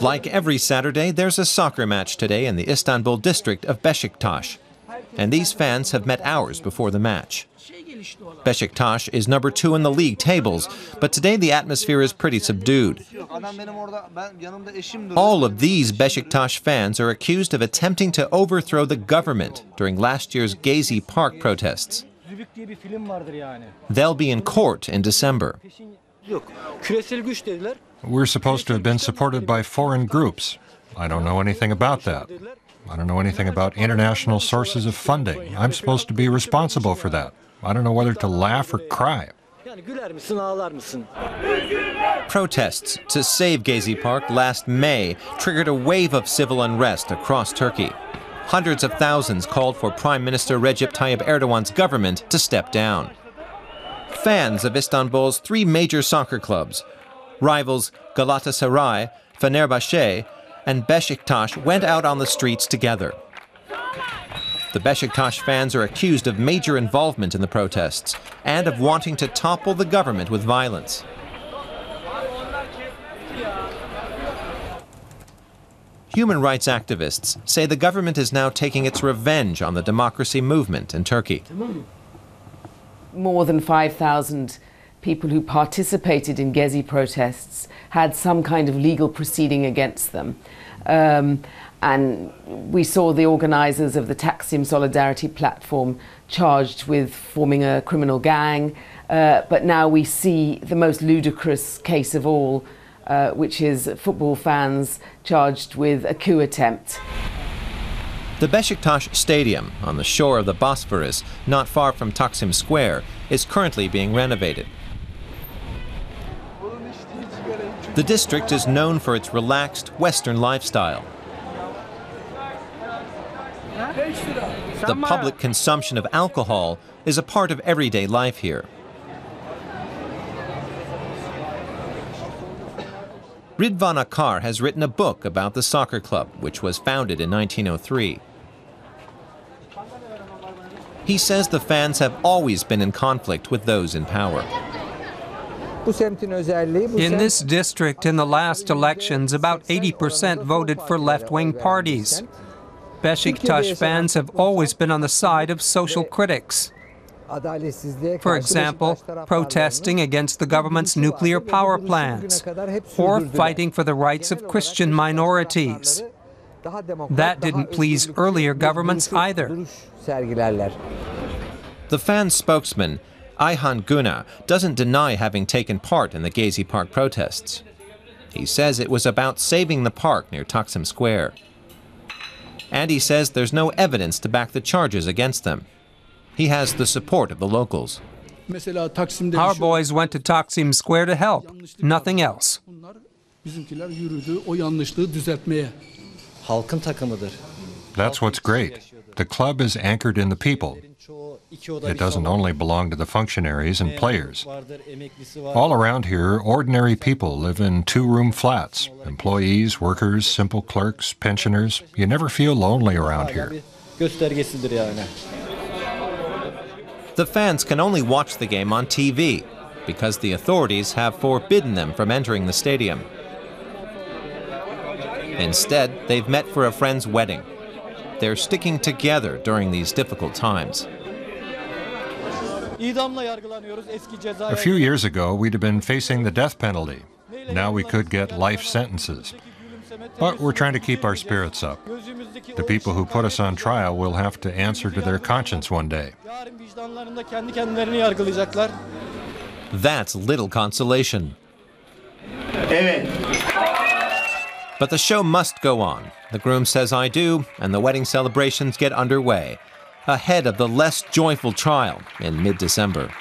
Like every Saturday, there's a soccer match today in the Istanbul district of Besiktas, and these fans have met hours before the match. Besiktas is number 2 in the league tables, but today the atmosphere is pretty subdued. All of these Besiktas fans are accused of attempting to overthrow the government during last year's Gezi Park protests. They'll be in court in December. We're supposed to have been supported by foreign groups. I don't know anything about that. I don't know anything about international sources of funding. I'm supposed to be responsible for that. I don't know whether to laugh or cry. Protests to save Gezi Park last May triggered a wave of civil unrest across Turkey. Hundreds of thousands called for Prime Minister Recep Tayyip Erdogan's government to step down. Fans of Istanbul's 3 major soccer clubs, rivals Galatasaray, Fenerbahce, and Besiktas, went out on the streets together. The Besiktas fans are accused of major involvement in the protests and of wanting to topple the government with violence. Human rights activists say the government is now taking its revenge on the democracy movement in Turkey. More than 5,000 people who participated in Gezi protests had some kind of legal proceeding against them. And we saw the organisers of the Taksim Solidarity platform charged with forming a criminal gang. But now we see the most ludicrous case of all, which is football fans charged with a coup attempt. The Besiktas Stadium on the shore of the Bosphorus, not far from Taksim Square, is currently being renovated. The district is known for its relaxed Western lifestyle. The public consumption of alcohol is a part of everyday life here. Ridvan Akar has written a book about the soccer club, which was founded in 1903. He says the fans have always been in conflict with those in power. In this district, in the last elections, about 80% voted for left-wing parties. Besiktas fans have always been on the side of social critics. For example, protesting against the government's nuclear power plans, or fighting for the rights of Christian minorities. That didn't please earlier governments either. The fan spokesman, Ayhan Guna, doesn't deny having taken part in the Gezi Park protests. He says it was about saving the park near Taksim Square. And he says there's no evidence to back the charges against them. He has the support of the locals. Our boys went to Taksim Square to help, nothing else. That's what's great. The club is anchored in the people. It doesn't only belong to the functionaries and players. All around here, ordinary people live in 2-room flats. Employees, workers, simple clerks, pensioners. You never feel lonely around here. The fans can only watch the game on TV because the authorities have forbidden them from entering the stadium. Instead, they've met for a friend's wedding. They're sticking together during these difficult times. A few years ago, we'd have been facing the death penalty. Now we could get life sentences. But we're trying to keep our spirits up. The people who put us on trial will have to answer to their conscience one day. That's little consolation. But the show must go on. The groom says I do, and the wedding celebrations get underway, ahead of the less joyful trial in mid-December.